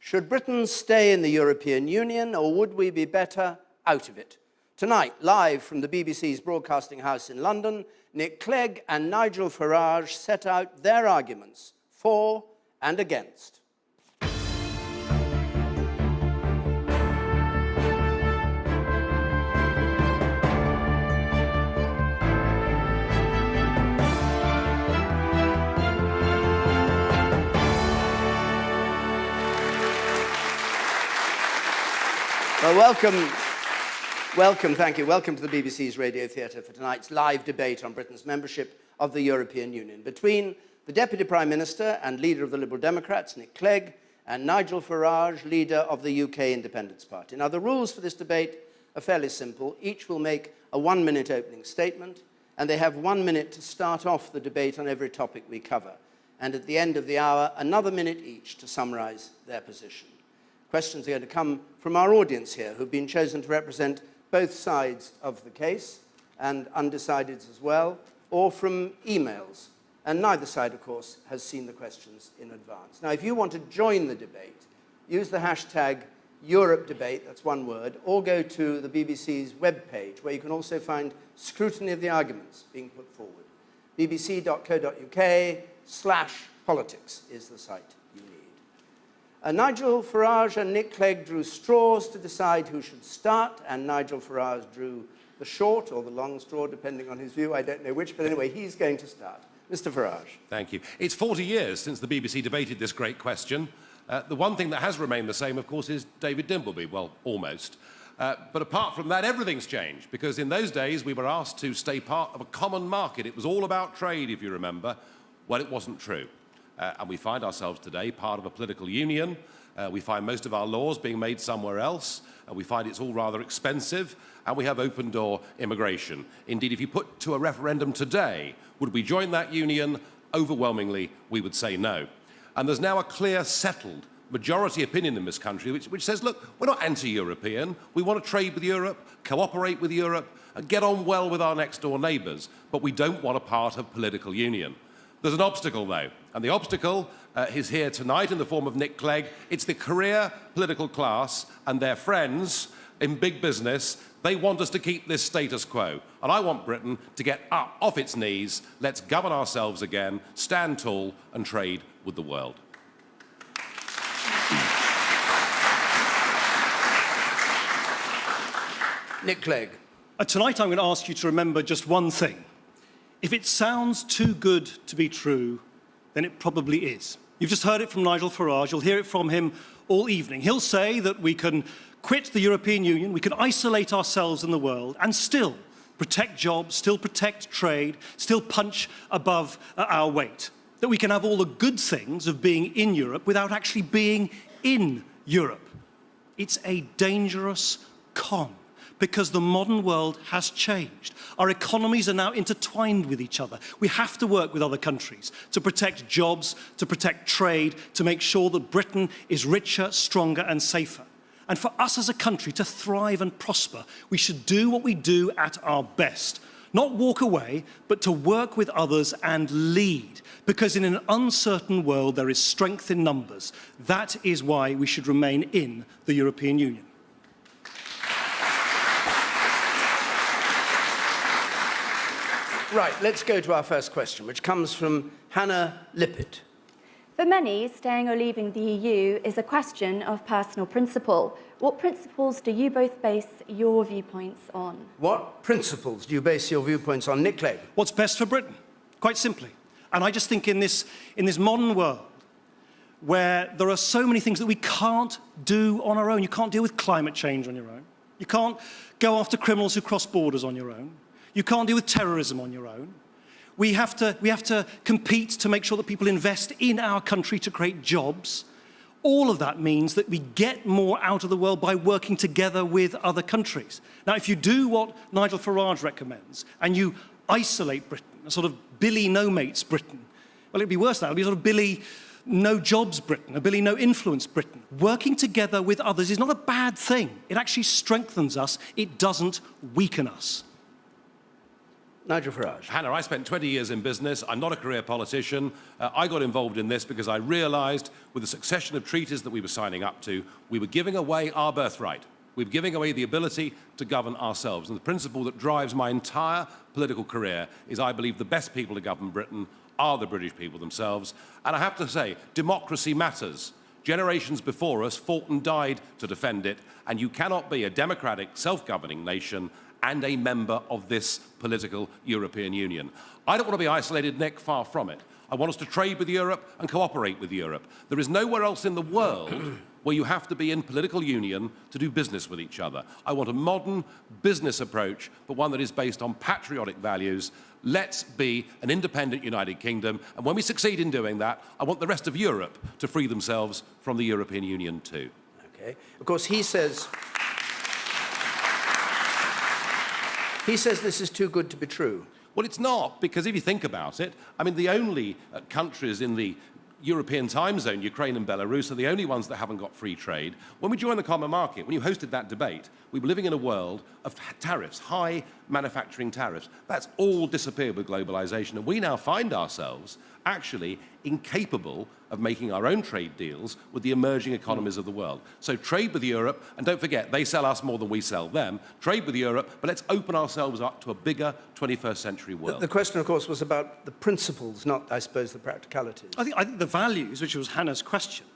Should Britain stay in the European Union, or would we be better out of it? Tonight, live from the BBC's Broadcasting House in London, Nick Clegg and Nigel Farage set out their arguments for and against. Well, thank you. Welcome to the BBC's Radio Theatre for tonight's live debate on Britain's membership of the European Union between the Deputy Prime Minister and leader of the Liberal Democrats, Nick Clegg, and Nigel Farage, leader of the UK Independence Party. Now, the rules for this debate are fairly simple. Each will make a one-minute opening statement, and they have 1 minute to start off the debate on every topic we cover. And at the end of the hour, another minute each to summarise their position. Questions are going to come from our audience here, who've been chosen to represent both sides of the case, and undecideds as well, or from emails. And neither side, of course, has seen the questions in advance. Now, if you want to join the debate, use the hashtag #EuropeDebate, that's one word, or go to the BBC's webpage, where you can also find scrutiny of the arguments being put forward. bbc.co.uk/politics is the site you need. Nigel Farage and Nick Clegg drew straws to decide who should start, and Nigel Farage drew the short or the long straw, depending on his view. I don't know which, but anyway, he's going to start. Mr. Farage. Thank you. It's 40 years since the BBC debated this great question. The one thing that has remained the same, of course, is David Dimbleby. Well, almost. But apart from that, everything's changed, because in those days we were asked to stay part of a common market. It was all about trade, if you remember. Well, it wasn't true. And we find ourselves today part of a political union. We find most of our laws being made somewhere else. We find it's all rather expensive. And we have open-door immigration. Indeed, if you put to a referendum today, would we join that union? Overwhelmingly, we would say no. And there's now a clear, settled majority opinion in this country which says, look, we're not anti-European. We want to trade with Europe, cooperate with Europe, and get on well with our next-door neighbours. But we don't want a part of political union. There's an obstacle, though, and the obstacle is here tonight in the form of Nick Clegg. It's the career political class and their friends in big business. They want us to keep this status quo, and I want Britain to get up off its knees. Let's govern ourselves again, stand tall, and trade with the world. Nick Clegg. Tonight I'm going to ask you to remember just one thing. If it sounds too good to be true, then it probably is. You've just heard it from Nigel Farage. You'll hear it from him all evening. He'll say that we can quit the European Union, we can isolate ourselves in the world, and still protect jobs, still protect trade, still punch above our weight. That we can have all the good things of being in Europe without actually being in Europe. It's a dangerous con, because the modern world has changed. Our economies are now intertwined with each other. We have to work with other countries to protect jobs, to protect trade, to make sure that Britain is richer, stronger, and safer. And for us as a country to thrive and prosper, we should do what we do at our best. Not walk away, but to work with others and lead. Because in an uncertain world, there is strength in numbers. That is why we should remain in the European Union. Right, let's go to our first question, which comes from Hannah Lippett. For many, staying or leaving the EU is a question of personal principle. What principles do you both base your viewpoints on? What principles do you base your viewpoints on, Nick Clegg? What's best for Britain, quite simply. And I just think in this modern world, where there are so many things that we can't do on our own. You can't deal with climate change on your own. You can't go after criminals who cross borders on your own. You can't deal with terrorism on your own. We have to compete to make sure that people invest in our country to create jobs. All of that means that we get more out of the world by working together with other countries. Now, if you do what Nigel Farage recommends, and you isolate Britain, a sort of Billy no-mates Britain, well, it'd be worse than that. It'd be sort of Billy no-jobs Britain, a Billy no-influence Britain. Working together with others is not a bad thing. It actually strengthens us. It doesn't weaken us. Nigel Farage. Hannah, I spent 20 years in business. I'm not a career politician. I got involved in this because I realised with the succession of treaties that we were signing up to, we were giving away our birthright. We were giving away the ability to govern ourselves. And the principle that drives my entire political career is I believe the best people to govern Britain are the British people themselves. And I have to say, democracy matters. Generations before us fought and died to defend it, and you cannot be a democratic, self-governing nation and a member of this political European Union. I don't want to be isolated, Nick, far from it. I want us to trade with Europe and cooperate with Europe. There is nowhere else in the world where you have to be in political union to do business with each other. I want a modern business approach, but one that is based on patriotic values. Let's be an independent United Kingdom, and when we succeed in doing that, I want the rest of Europe to free themselves from the European Union too. Okay. Of course, he says this is too good to be true. Well, it's not, because if you think about it, I mean, the only countries in the European time zone, Ukraine and Belarus, are the only ones that haven't got free trade. When we joined the common market, when you hosted that debate, we were living in a world of tariffs, high manufacturing tariffs. That's all disappeared with globalization, and we now find ourselves actually incapable of making our own trade deals with the emerging economies of the world. So trade with Europe, and don't forget, they sell us more than we sell them. Trade with Europe, but let's open ourselves up to a bigger 21st century world. The question, of course, was about the principles, not, I suppose, the practicalities. I think the values, which was Hannah's question,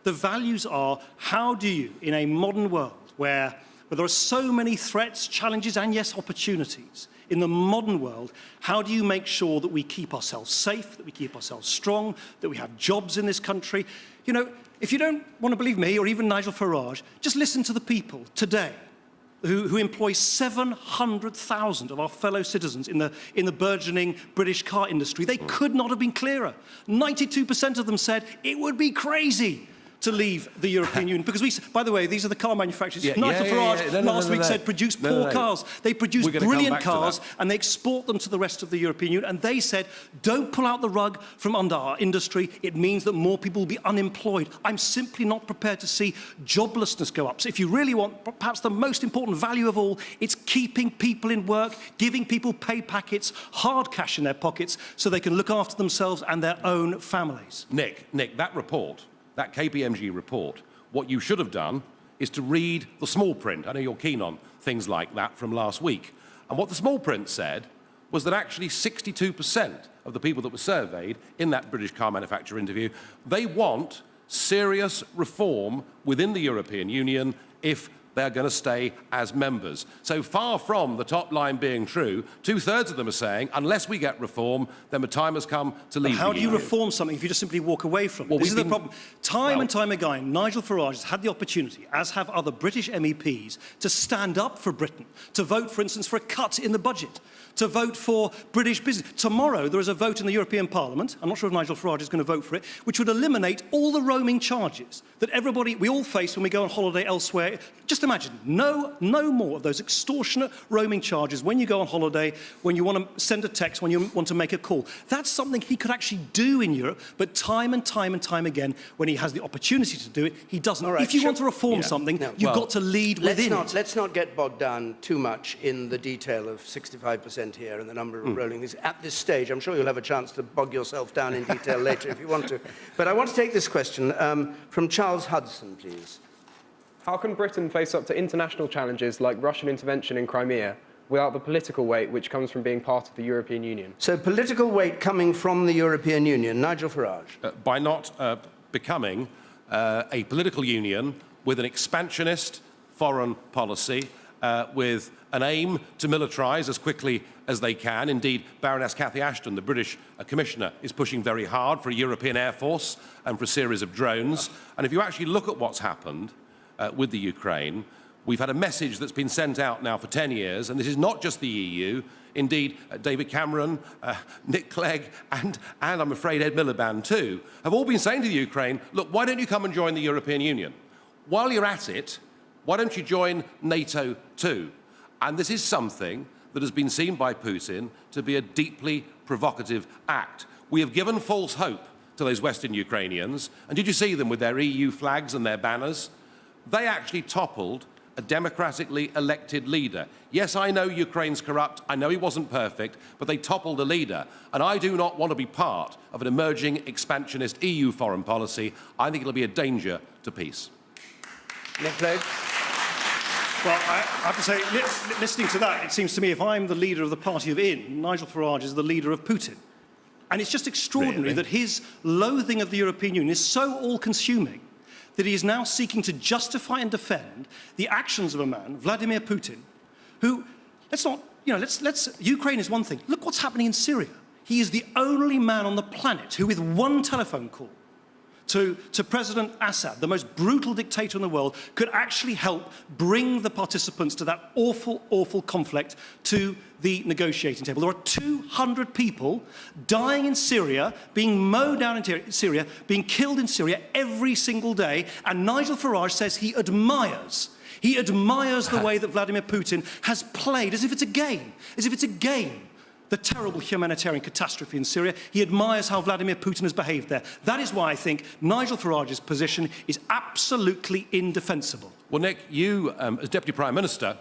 the values are how do you, in a modern world where there are so many threats, challenges, and yes, opportunities, in the modern world, how do you make sure that we keep ourselves safe, that we keep ourselves strong, that we have jobs in this country? You know, if you don't want to believe me or even Nigel Farage, just listen to the people today who employ 700,000 of our fellow citizens in the burgeoning British car industry. They could not have been clearer. 92% of them said it would be crazy to leave the European Union. Because by the way, these are the car manufacturers. Nigel Farage last week said produce poor cars. They produce brilliant cars and they export them to the rest of the European Union. And they said, don't pull out the rug from under our industry. It means that more people will be unemployed. I'm simply not prepared to see joblessness go up. So if you really want perhaps the most important value of all, it's keeping people in work, giving people pay packets, hard cash in their pockets so they can look after themselves and their own families. Nick, that report, that KPMG report, what you should have done is to read the small print. I know you're keen on things like that from last week. And what the small print said was that actually 62% of the people that were surveyed in that British car manufacturer interview, they want serious reform within the European Union if they're going to stay as members. So far from the top line being true, 2/3 of them are saying, unless we get reform, then the time has come to leave. How do you reform something if you just simply walk away from it? Well, this is the problem. Time and time again, Nigel Farage has had the opportunity, as have other British MEPs, to stand up for Britain, to vote, for instance, for a cut in the budget, to vote for British business. Tomorrow, there is a vote in the European Parliament, I'm not sure if Nigel Farage is going to vote for it, which would eliminate all the roaming charges that we all face when we go on holiday elsewhere. Just imagine, no more of those extortionate roaming charges when you go on holiday, when you want to send a text, when you want to make a call. That's something he could actually do in Europe, but time and time again, when he has the opportunity to do it, he doesn't. Right, if you want to reform something, you've got to lead within it. Let's not get bogged down too much in the detail of 65% here and the number of rolling these. At this stage, I'm sure you'll have a chance to bog yourself down in detail later if you want to. But I want to take this question from Charles Hudson, please. How can Britain face up to international challenges like Russian intervention in Crimea without the political weight which comes from being part of the European Union? So political weight coming from the European Union. Nigel Farage. By not becoming a political union with an expansionist foreign policy, with an aim to militarise as quickly as they can. Indeed, Baroness Cathy Ashton, the British Commissioner, is pushing very hard for a European Air Force and for a series of drones. And if you actually look at what's happened with the Ukraine, we've had a message that's been sent out now for 10 years, and this is not just the EU. Indeed, David Cameron, Nick Clegg, and I'm afraid Ed Miliband too, have all been saying to the Ukraine, look, why don't you come and join the European Union? While you're at it, why don't you join NATO too? And this is something that has been seen by Putin to be a deeply provocative act. We have given false hope to those Western Ukrainians, and did you see them with their EU flags and their banners? They actually toppled a democratically elected leader. Yes, I know Ukraine's corrupt, I know he wasn't perfect, but they toppled a leader. And I do not want to be part of an emerging expansionist EU foreign policy. I think it'll be a danger to peace. Nick Clegg. Well, I have to say, listening to that, it seems to me if I'm the leader of the party of in, Nigel Farage is the leader of Putin. And it's just extraordinary that his loathing of the European Union is so all-consuming that he is now seeking to justify and defend the actions of a man, Vladimir Putin, who, Ukraine is one thing. Look what's happening in Syria. He is the only man on the planet who, with one telephone call to President Assad, the most brutal dictator in the world, could actually help bring the participants to that awful, awful conflict to the negotiating table. There are 200 people dying in Syria, being mowed down in Syria, being killed in Syria every single day, and Nigel Farage says he admires the way that Vladimir Putin has played, as if it's a game, the terrible humanitarian catastrophe in Syria. He admires how Vladimir Putin has behaved there. That is why I think Nigel Farage's position is absolutely indefensible. Well, Nick, you, as Deputy Prime Minister,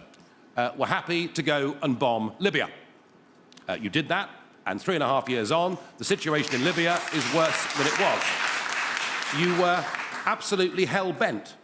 were happy to go and bomb Libya. You did that, and 3.5 years on, the situation in Libya is worse than it was. You were absolutely hell-bent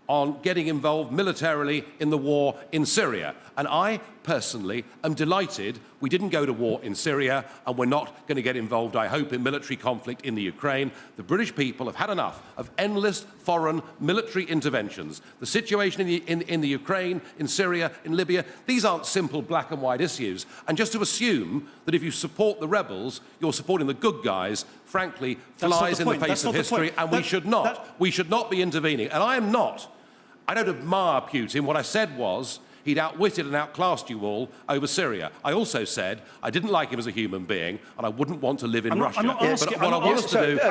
on getting involved militarily in the war in Syria. And I, personally, am delighted we didn't go to war in Syria, and we're not going to get involved, I hope, in military conflict in the Ukraine. The British people have had enough of endless foreign military interventions. The situation in the Ukraine, in Syria, in Libya, these aren't simple black and white issues. And just to assume that if you support the rebels, you're supporting the good guys, frankly, flies in the face of history, and we should not be intervening. And I don't admire Putin. What I said was he'd outwitted and outclassed you all over Syria. I also said I didn't like him as a human being, and I wouldn't want to live in Russia.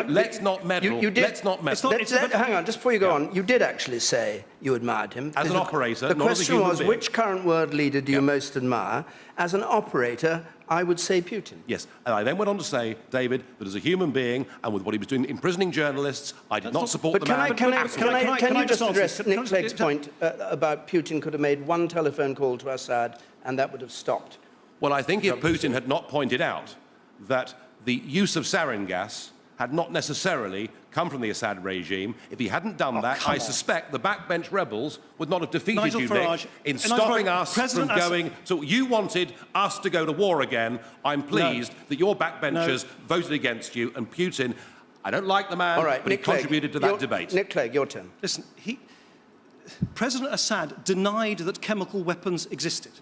Let's not meddle. Let's not meddle. Hang on, just before you go on, you did actually say you admired him. As an operator, the not as a human question was, being. which current world leader do you most admire? As an operator, I would say Putin. Yes, and I then went on to say, David, that as a human being, and with what he was doing imprisoning journalists, I did not support the man. Can you just address Nick Clegg's point about Putin could have made one telephone call to Assad and that would have stopped? Well, I think if Putin had not pointed out that the use of sarin gas had not necessarily come from the Assad regime, if he hadn't done that, I suspect the backbench rebels would not have defeated you, Nick, in stopping us from going. So you wanted us to go to war again. I'm pleased that your backbenchers voted against you, and Putin, I don't like the man, but he contributed to that debate. Nick Clegg, your turn. Listen, President Assad denied that chemical weapons existed.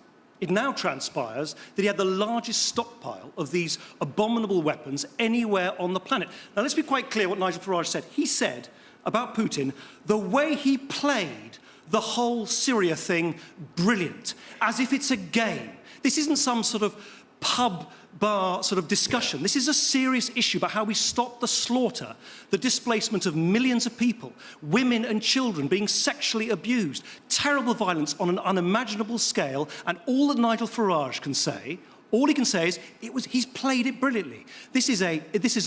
It now transpires that he had the largest stockpile of these abominable weapons anywhere on the planet. Now, let's be quite clear what Nigel Farage said. He said about Putin, the way he played the whole Syria thing, brilliant, as if it's a game. This isn't some sort of pub bar sort of discussion. This is a serious issue about how we stop the slaughter, the displacement of millions of people, women and children being sexually abused, terrible violence on an unimaginable scale, and all that Nigel Farage can say, all he can say is he's played it brilliantly. This is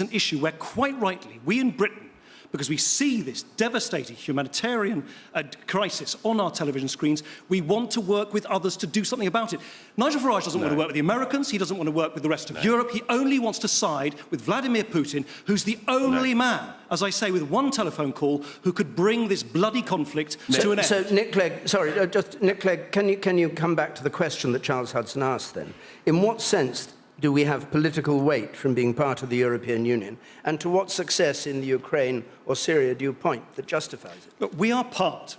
an issue where, quite rightly, we in Britain, because we see this devastating humanitarian crisis on our television screens, we want to work with others to do something about it. Nigel Farage doesn't want to work with the Americans, he doesn't want to work with the rest of Europe, he only wants to side with Vladimir Putin, who's the only man, as I say, with one telephone call, who could bring this bloody conflict to an end. So, Nick Clegg, Nick Clegg, can you come back to the question that Charles Hudson asked then? In what sense do we have political weight from being part of the European Union? And to what success in the Ukraine or Syria do you point that justifies it? Look, we are part,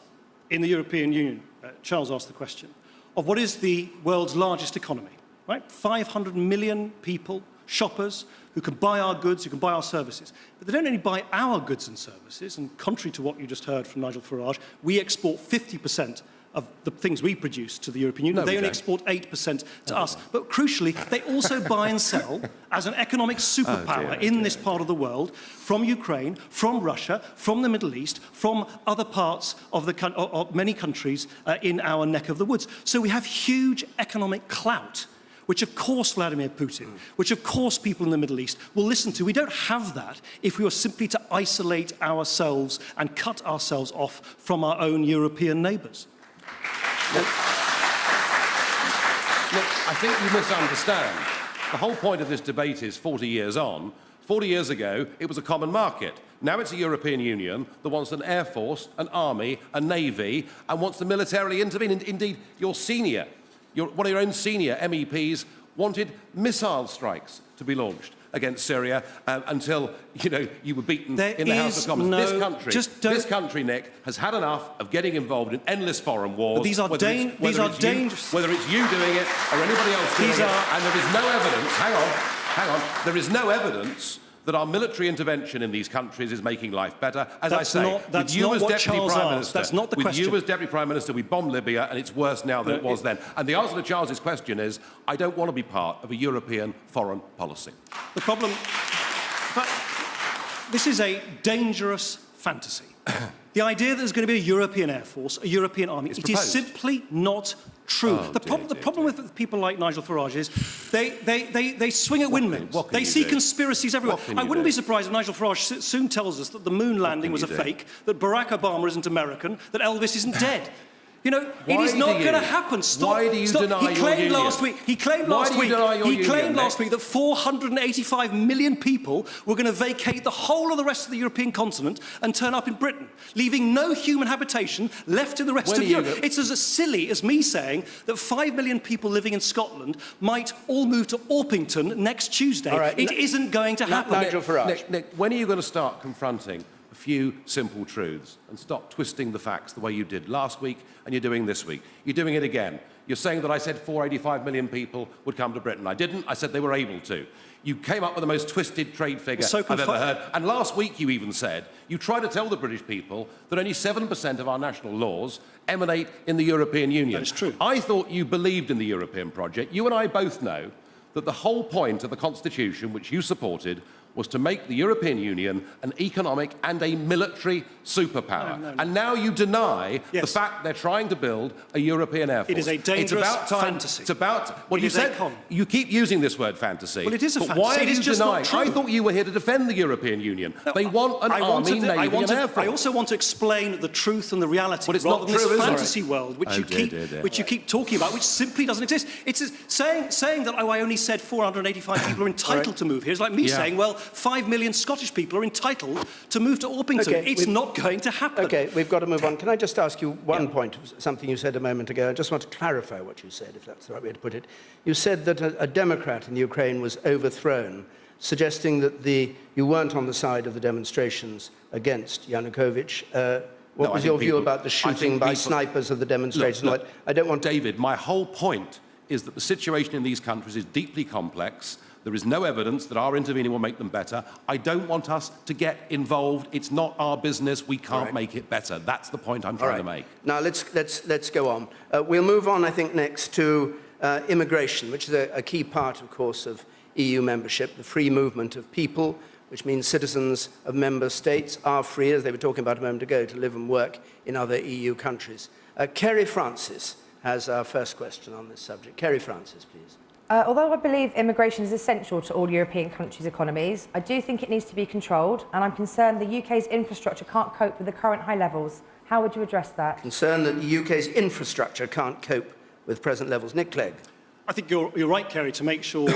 in the European Union, Charles asked the question, of what is the world's largest economy, right? 500 million people, shoppers, who can buy our goods, who can buy our services. But they don't only buy our goods and services, and contrary to what you just heard from Nigel Farage, we export 50% of the things we produce to the European Union. They only export 8% to us. But crucially, they also buy and sell as an economic superpower in this part of the world from Ukraine, from Russia, from the Middle East, from other parts of many countries in our neck of the woods. So we have huge economic clout, which of course Vladimir Putin, which of course people in the Middle East will listen to. We don't have that if we were simply to isolate ourselves and cut ourselves off from our own European neighbours. Look, I think you misunderstand. The whole point of this debate is 40 years on. 40 years ago, it was a common market. Now it's a European Union that wants an air force, an army, a navy, and wants to militarily intervene. Indeed, one of your own senior MEPs wanted missile strikes to be launched against Syria until, you were beaten in the House of Commons. This country, Nick, has had enough of getting involved in endless foreign wars. But these are dangerous. Whether it's you doing it or anybody else doing it, and there is no evidence. Hang on. There is no evidence that our military intervention in these countries is making life better. As I say, with you as Deputy Prime Minister, that's not the question. With you as Deputy Prime Minister, we bombed Libya, and it's worse now than it was then. And the answer to Charles's question is, I don't want to be part of a European foreign policy. The problem... But this is a dangerous fantasy. The idea that there's going to be a European Air Force, a European army, it is simply not true. The problem with people like Nigel Farage is they swing at windmills. They see conspiracies everywhere. I wouldn't be surprised if Nigel Farage soon tells us that the moon landing was a fake, that Barack Obama isn't American, that Elvis isn't dead. It is not going to happen. Why do you deny your union? He claimed last week that 485 million people were going to vacate the whole of the rest of the European continent and turn up in Britain, leaving no human habitation left in the rest of Europe. It's as silly as me saying that 5 million people living in Scotland might all move to Orpington next Tuesday. Right. It isn't going to happen. Nigel Farage. Nick, when are you going to start confronting a few simple truths and stop twisting the facts the way you did last week and you're doing this week? You're doing it again. You're saying that I said 485 million people would come to Britain. I didn't. I said they were able to. You came up with the most twisted trade figure I've ever heard. And last week you even said, you tried to tell the British people that only 7% of our national laws emanate in the European Union. That is true. I thought you believed in the European project. You and I both know that the whole point of the Constitution, which you supported, was to make the European Union an economic and a military superpower. No. And now you deny the fact they're trying to build a European Air Force. It is a dangerous fantasy. It's about... Well, you keep using this word fantasy. Well, it is a fantasy. Why are you just denying? not true. I thought you were here to defend the European Union. No, they want an army, navy and air force. I also want to explain the truth and the reality, well, it's rather not than true, this fantasy world which you keep talking about, which simply doesn't exist. It's saying that, I only said 485 people are entitled to move here. It's like me saying, well, 5 million Scottish people are entitled to move to Orpington. It's not going to happen. OK, we've got to move on. Can I just ask you one point, something you said a moment ago? I just want to clarify what you said, if that's the right way to put it. You said that a Democrat in Ukraine was overthrown, suggesting that you weren't on the side of the demonstrations against Yanukovych. What was your view about the shooting by snipers of the demonstrators? Look, I don't want to... David, my whole point is that the situation in these countries is deeply complex. There is no evidence that our intervening will make them better. I don't want us to get involved. It's not our business. We can't make it better. That's the point I'm trying to make. Now, let's go on. We'll move on, I think, next to immigration, which is a key part, of course, of EU membership, the free movement of people, which means citizens of member states are free, as they were talking about a moment ago, to live and work in other EU countries. Kerry Francis has our first question on this subject. Kerry Francis, please. Although I believe immigration is essential to all European countries' economies, I do think it needs to be controlled, and I'm concerned the UK's infrastructure can't cope with the current high levels. How would you address that? Concerned that the UK's infrastructure can't cope with present levels. Nick Clegg. I think you're right, Kerry, to make sure,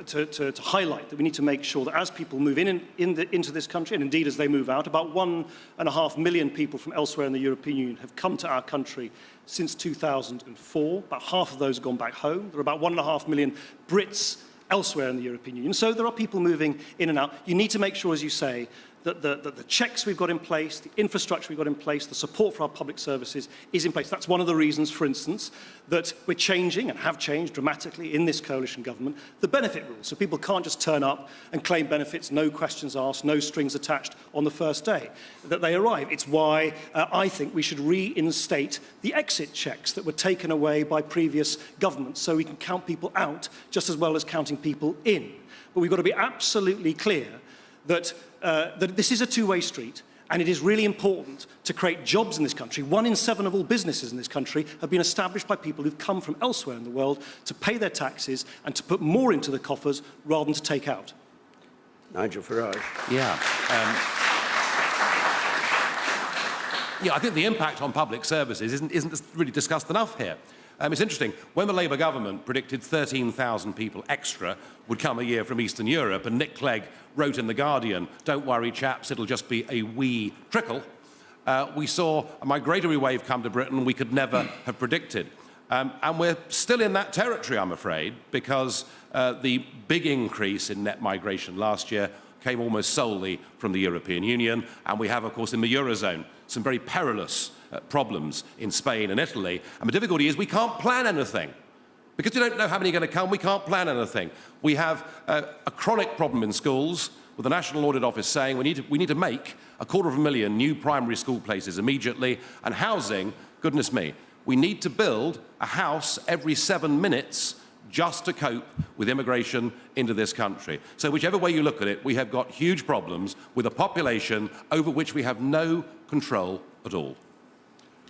to highlight that we need to make sure that as people move into this country, and indeed as they move out, about 1.5 million people from elsewhere in the European Union have come to our country since 2004. About half of those have gone back home. There are about 1.5 million Brits elsewhere in the European Union. So there are people moving in and out. You need to make sure, as you say, that the checks we've got in place, the infrastructure we've got in place, the support for our public services is in place. That's one of the reasons, for instance, that we're changing and have changed dramatically in this coalition government the benefit rules. So people can't just turn up and claim benefits, no questions asked, no strings attached on the first day that they arrive. It's why I think we should reinstate the exit checks that were taken away by previous governments so we can count people out just as well as counting people in. But we've got to be absolutely clear that this is a two-way street, and it is really important to create jobs in this country. 1 in 7 of all businesses in this country have been established by people who've come from elsewhere in the world to pay their taxes and to put more into the coffers rather than to take out. Nigel Farage. Yeah. Yeah, I think the impact on public services isn't really discussed enough here. It's interesting, when the Labour government predicted 13,000 people extra would come a year from Eastern Europe, and Nick Clegg wrote in The Guardian, "Don't worry, chaps, it'll just be a wee trickle," we saw a migratory wave come to Britain we could never have predicted. And we're still in that territory, I'm afraid, because the big increase in net migration last year came almost solely from the European Union, and we have, of course, in the Eurozone, some very perilous problems in Spain and Italy. And the difficulty is we can't plan anything. Because we don't know how many are going to come, we can't plan anything. We have a chronic problem in schools, with the National Audit Office saying we need to make 250,000 new primary school places immediately, and housing, goodness me, we need to build a house every 7 minutes just to cope with immigration into this country. So whichever way you look at it, we have got huge problems with a population over which we have no control at all.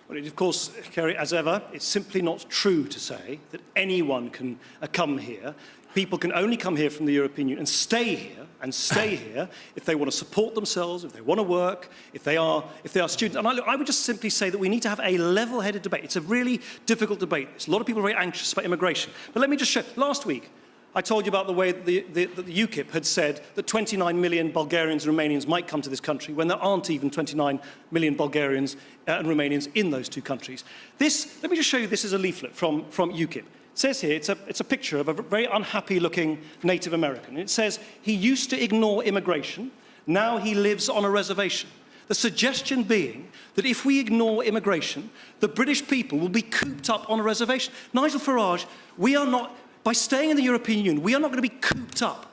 Well, of course, Kerry, as ever, it's simply not true to say that anyone can come here. People can only come here from the European Union and stay here if they want to support themselves, if they want to work, if they are students. And I would just simply say that we need to have a level-headed debate. It's a really difficult debate. A lot of people are very anxious about immigration. But let me just show. Last week, I told you about the way that the UKIP had said that 29 million Bulgarians and Romanians might come to this country when there aren't even 29 million Bulgarians and Romanians in those two countries. Let me just show you, this is a leaflet from UKIP. It says here, it's a picture of a very unhappy-looking Native American. It says, he used to ignore immigration, now he lives on a reservation. The suggestion being that if we ignore immigration, the British people will be cooped up on a reservation. Nigel Farage, we are not... By staying in the European Union, we are not going to be cooped up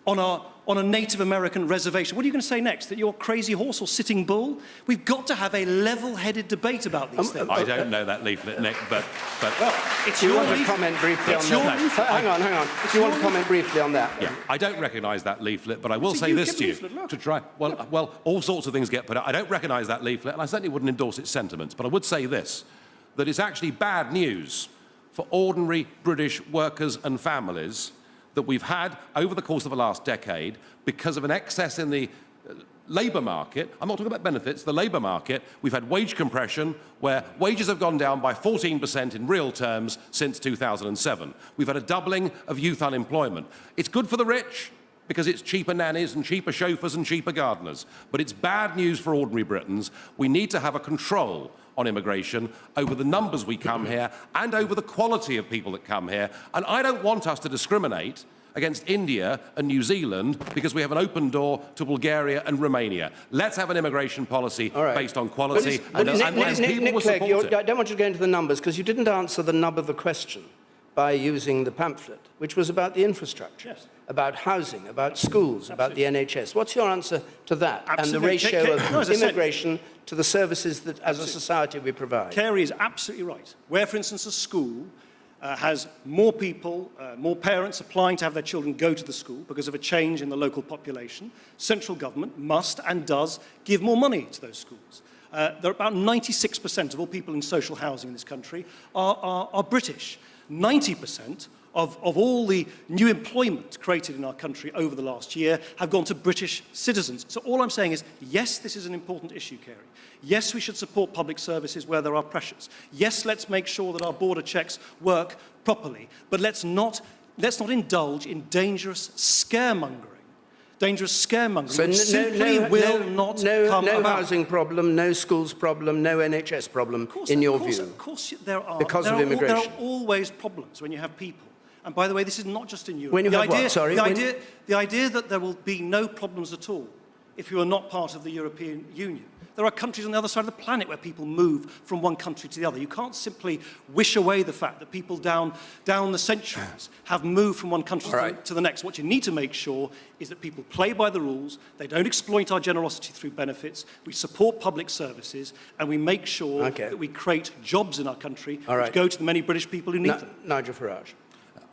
on a Native American reservation. What are you going to say next? That you're crazy horse or sitting bull? We've got to have a level-headed debate about these things. I don't know that leaflet, Nick, but well, it's your leaflet. To comment briefly on that? Hang on. Do you want to comment briefly on that? Yeah, I don't recognise that leaflet, but I will say this to you. To try, well, all sorts of things get put out. I don't recognise that leaflet, and I certainly wouldn't endorse its sentiments, but I would say this, that it's actually bad news for ordinary British workers and families that we've had over the course of the last decade because of an excess in the labour market. I'm not talking about benefits, the labour market. We've had wage compression where wages have gone down by 14% in real terms since 2007. We've had a doubling of youth unemployment. It's good for the rich because it's cheaper nannies and cheaper chauffeurs and cheaper gardeners. But it's bad news for ordinary Britons. We need to have a control on immigration over the numbers we come here and over the quality of people that come here. And I don't want us to discriminate against India and New Zealand because we have an open door to Bulgaria and Romania. Let's have an immigration policy based on quality and people will support it. I don't want you to go into the numbers because you didn't answer the nub of the question by using the pamphlet, which was about the infrastructure, about housing, about schools, about the NHS. What's your answer to that and the ratio of immigration to the services that, as a society, we provide? Kerry is absolutely right. Where, for instance, a school has more people, more parents applying to have their children go to the school because of a change in the local population, central government must and does give more money to those schools. There are about 96% of all people in social housing in this country are British. 90% of all the new employment created in our country over the last year have gone to British citizens. So all I'm saying is, yes, this is an important issue, Kerry. Yes, we should support public services where there are pressures. Yes, let's make sure that our border checks work properly. But let's not indulge in dangerous scaremongering. So no housing problem, no schools problem, no NHS problem, in your view? Of course there are. Because of immigration. There are always problems when you have people. And by the way, this is not just in Europe. When you have what? Sorry? The idea that there will be no problems at all if you are not part of the European Union. There are countries on the other side of the planet where people move from one country to the other. You can't simply wish away the fact that people down the centuries have moved from one country to the next. What you need to make sure is that people play by the rules, they don't exploit our generosity through benefits, we support public services, and we make sure that we create jobs in our country which go to the many British people who need them. Nigel Farage.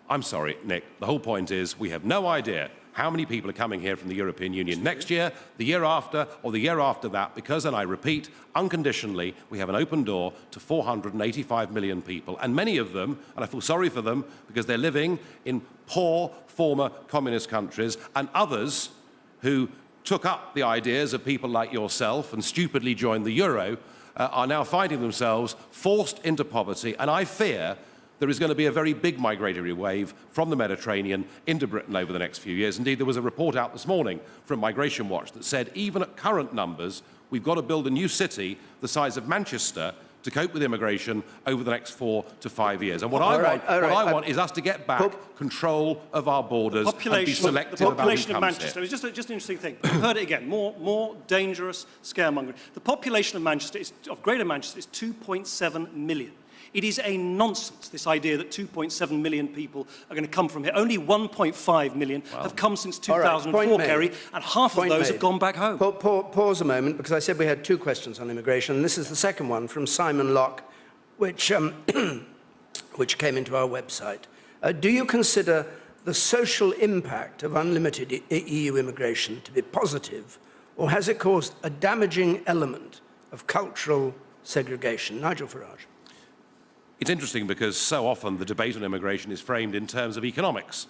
I'm sorry, Nick. The whole point is we have no idea how many people are coming here from the European Union next year, the year after, or the year after that, because, and I repeat, unconditionally, we have an open door to 485 million people, and many of them, and I feel sorry for them, because they're living in poor former communist countries, and others who took up the ideas of people like yourself and stupidly joined the euro, are now finding themselves forced into poverty, and I fear there is going to be a very big migratory wave from the Mediterranean into Britain over the next few years. Indeed, there was a report out this morning from Migration Watch that said even at current numbers, we've got to build a new city the size of Manchester to cope with immigration over the next 4 to 5 years. And what I want is us to get back control of our borders and be selective about who population of comes Manchester. here. It's just an interesting thing. You've heard it again. More dangerous scaremongering. The population of Manchester, of Greater Manchester, is 2.7 million. It is a nonsense, this idea that 2.7 million people are going to come from here. Only 1.5 million have come since 2004, Kerry, and half of those have gone back home. Pause a moment, because I said we had 2 questions on immigration, and this is the second one from Simon Locke, which came into our website. Do you consider the social impact of unlimited EU immigration to be positive, or has it caused a damaging element of cultural segregation? Nigel Farage. It's interesting because so often the debate on immigration is framed in terms of economics.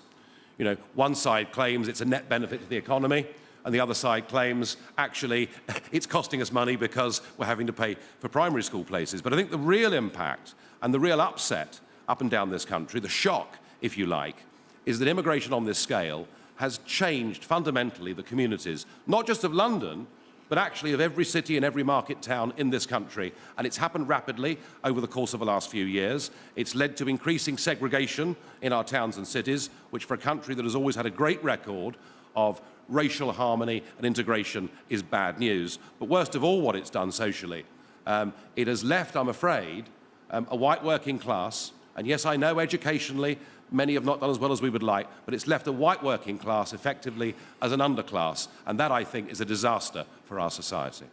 You know, one side claims it's a net benefit to the economy, and the other side claims, actually, it's costing us money because we're having to pay for primary school places. But I think the real impact and the real upset up and down this country, the shock, if you like, is that immigration on this scale has changed fundamentally the communities, not just of London, but actually of every city and every market town in this country. And it's happened rapidly over the course of the last few years. It's led to increasing segregation in our towns and cities, which for a country that has always had a great record of racial harmony and integration is bad news. But worst of all, what it's done socially, it has left, I'm afraid, a white working class, and yes, I know educationally many have not done as well as we would like, but it's left a white working class effectively as an underclass, and that, I think, is a disaster for our society.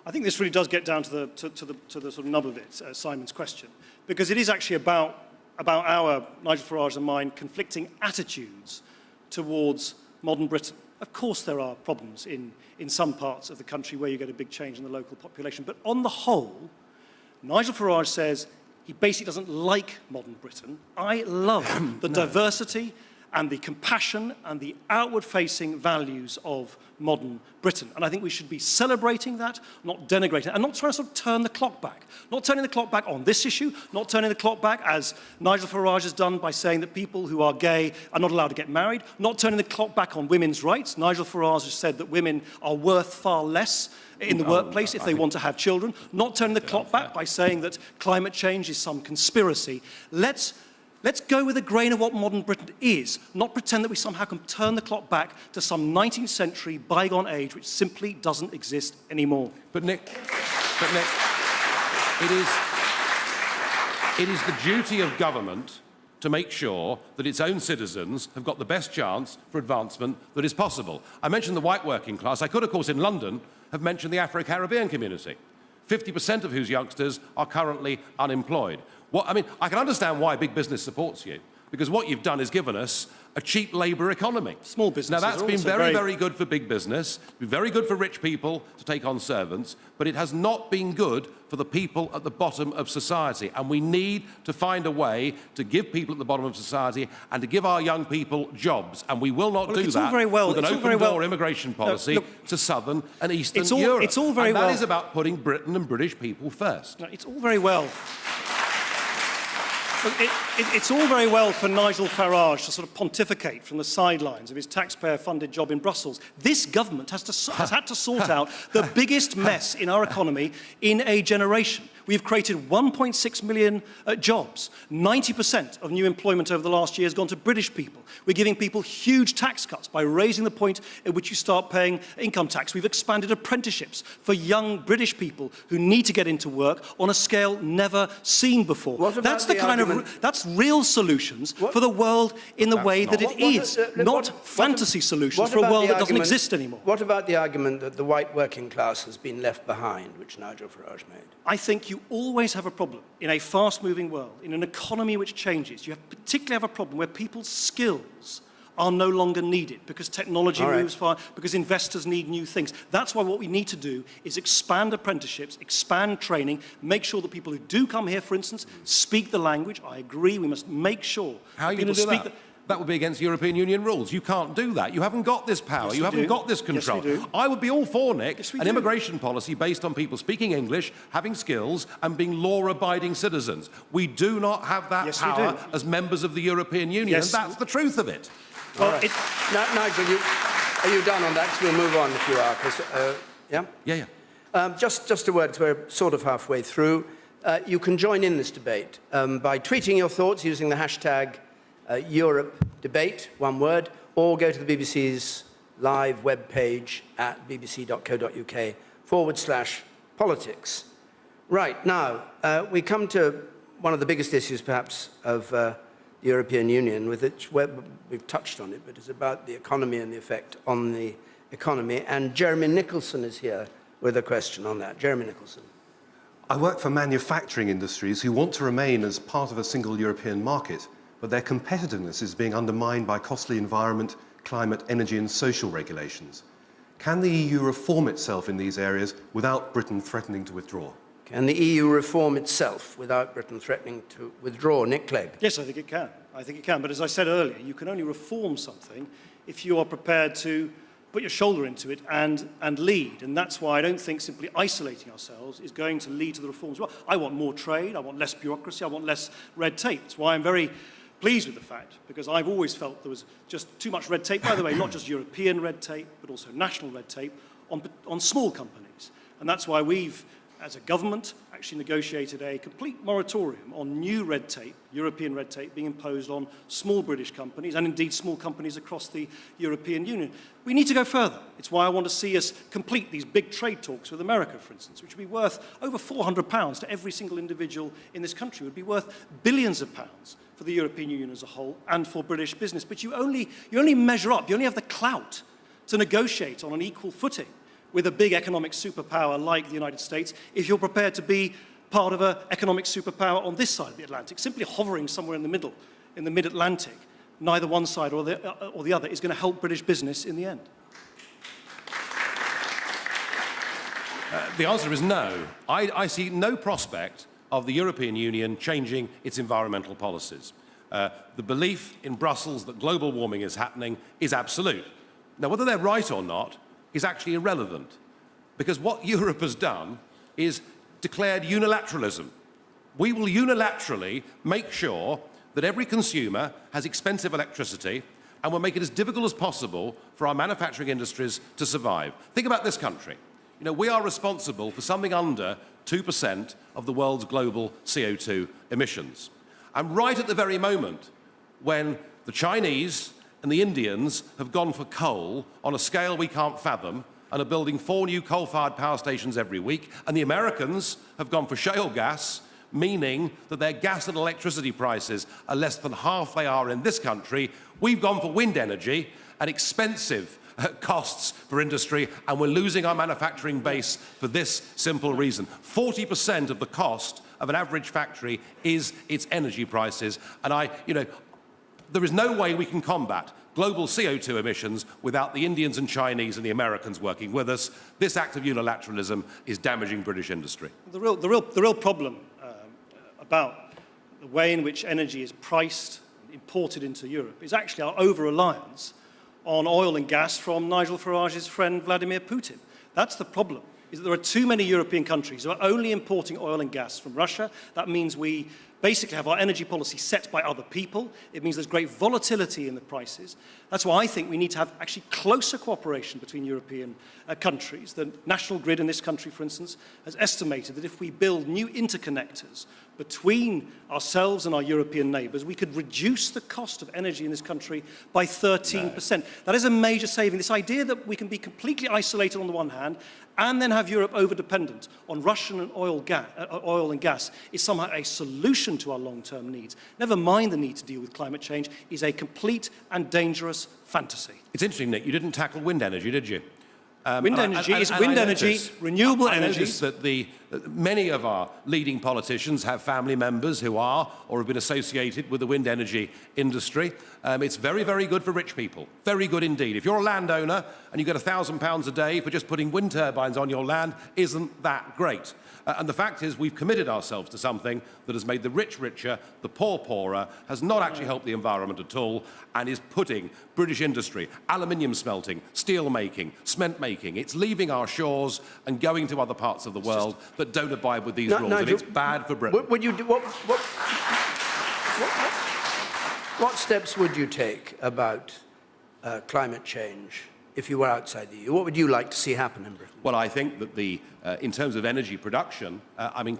I think this really does get down to the sort of nub of it, Simon's question, because it is actually about our, Nigel Farage and mine, conflicting attitudes towards modern Britain. Of course there are problems in some parts of the country where you get a big change in the local population, but on the whole, Nigel Farage says he basically doesn't like modern Britain. I love the diversity and the compassion and the outward-facing values of modern Britain. And I think we should be celebrating that, not denigrating it, and not trying to sort of turn the clock back. Not turning the clock back on this issue, not turning the clock back, as Nigel Farage has done by saying that people who are gay are not allowed to get married, not turning the clock back on women's rights. Nigel Farage has said that women are worth far less in the workplace if they want to have children, not turning the clock back by saying that climate change is some conspiracy. Let's go with a grain of what modern Britain is, not pretend that we somehow can turn the clock back to some 19th century bygone age which simply doesn't exist anymore. But Nick, it is the duty of government to make sure that its own citizens have got the best chance for advancement that is possible. I mentioned the white working class. I could, of course, in London, have mentioned the Afro-Caribbean community, 50% of whose youngsters are currently unemployed. I mean, I can understand why big business supports you, because what you've done is given us a cheap labour economy. Small businesses. Now, that's been very good for big business, very good for rich people to take on servants, but it has not been good for the people at the bottom of society. And we need to find a way to give people at the bottom of society and to give our young people jobs. And we will not do that with an open-door immigration policy to southern and eastern Europe. It's all very well. And that is about putting Britain and British people first. No, it's all very well. It's all very well for Nigel Farage to sort of pontificate from the sidelines of his taxpayer-funded job in Brussels. This government has had to sort out the biggest mess in our economy in a generation. We've created 1.6 million jobs. 90% of new employment over the last year has gone to British people. We're giving people huge tax cuts by raising the point at which you start paying income tax. We've expanded apprenticeships for young British people who need to get into work on a scale never seen before. That's the kind of that's real solutions for the world in the way that it is, not fantasy solutions for a world that doesn't exist anymore. What about the argument that the white working class has been left behind, which Nigel Farage made? I think you always have a problem in a fast-moving world, in an economy which changes. You particularly have a problem where people's skills are no longer needed because technology moves far, because investors need new things. That's why what we need to do is expand apprenticeships, expand training, make sure that people who do come here, for instance, speak the language. I agree, we must make sure How are you going to do that? that would be against European Union rules. You can't do that. You haven't got this power. Yes, you haven't got this control. Yes, we do. I would be all for, Nick, Yes, we an do. immigration policy based on people speaking English, having skills, and being law-abiding citizens. We do not have that Yes, we power do. as members of the European Union, Yes. and that's the truth of it. Well, Right. Nigel, are you done on that? 'Cause we'll move on if you are. 'Cause, yeah? Yeah. Just a word, 'cause we're sort of halfway through. You can join in this debate by tweeting your thoughts using the hashtag #EuropeDebate, one word, or go to the BBC's live webpage at bbc.co.uk/politics. Right, now, we come to one of the biggest issues, perhaps, of the European Union, with which we've touched on it, but it's about the economy and the effect on the economy. And Jeremy Nicholson is here with a question on that. Jeremy Nicholson. I work for manufacturing industries who want to remain as part of a single European market, but their competitiveness is being undermined by costly environment, climate, energy and social regulations. Can the EU reform itself in these areas without Britain threatening to withdraw? Can the EU reform itself without Britain threatening to withdraw? Nick Clegg. yes, I think it can. I think it can. But as I said earlier, you can only reform something if you are prepared to put your shoulder into it and lead. And that's why I don't think simply isolating ourselves is going to lead to the reforms. Well, I want more trade, I want less bureaucracy, I want less red tape. That's why I'm very pleased with the fact, because I've always felt there was just too much red tape, by the way, not just European red tape, but also national red tape on small companies. And that's why we've, as a government, actually negotiated a complete moratorium on new red tape, European red tape, being imposed on small British companies and indeed small companies across the European Union. We need to go further. It's why I want to see us complete these big trade talks with America, for instance, which would be worth over £400 to every single individual in this country. It would be worth billions of pounds for the European Union as a whole and for British business. But you only measure up, you only have the clout to negotiate on an equal footing with a big economic superpower like the United States if you're prepared to be part of an economic superpower on this side of the Atlantic. Simply hovering somewhere in the middle, in the mid-Atlantic, neither one side or the other is going to help British business in the end. The answer is no. I see no prospect of the European Union changing its environmental policies. The belief in Brussels that global warming is happening is absolute. Now, whether they're right or not is actually irrelevant, because what Europe has done is declared unilateralism. We will unilaterally make sure that every consumer has expensive electricity, and we'll make it as difficult as possible for our manufacturing industries to survive. Think about this country. You know, we are responsible for something under 2% of the world's global CO2 emissions. And right at the very moment when the Chinese and the Indians have gone for coal on a scale we can't fathom and are building 4 new coal-fired power stations every week, and the Americans have gone for shale gas, meaning that their gas and electricity prices are less than half they are in this country, we've gone for wind energy and expensive costs for industry, and we're losing our manufacturing base for this simple reason. 40% of the cost of an average factory is its energy prices, and there is no way we can combat global CO2 emissions without the Indians and Chinese and the Americans working with us. This act of unilateralism is damaging British industry. The real problem about the way in which energy is priced and imported into Europe is actually our over-reliance on oil and gas from Nigel Farage's friend Vladimir Putin. That's the problem, is that there are too many European countries who are only importing oil and gas from Russia. That means we basically have our energy policy set by other people. It means there's great volatility in the prices. That's why I think we need to have actually closer cooperation between European countries. The National Grid in this country, for instance, has estimated that if we build new interconnectors between ourselves and our European neighbours, we could reduce the cost of energy in this country by 13%. No. That is a major saving. This idea that we can be completely isolated on the one hand and then have Europe over-dependent on Russian oil and gas is somehow a solution to our long-term needs. Never mind the need to deal with climate change, is a complete and dangerous fantasy. It's interesting, Nick, you didn't tackle wind energy, did you? Wind energy, renewable energies. I noticed that many of our leading politicians have family members who are or have been associated with the wind energy industry. It's very, very good for rich people. Very good indeed. If you're a landowner and you get £1,000 a day for just putting wind turbines on your land, isn't that great? And the fact is we've committed ourselves to something that has made the rich richer, the poor poorer, has not actually helped the environment at all, and is putting British industry, aluminium smelting, steel making, cement making, it's leaving our shores and going to other parts of the world that don't abide with these rules, Nigel, and it's bad for Britain. What steps would you take about climate change if you were outside the EU? What would you like to see happen in Britain? Well, I think that in terms of energy production,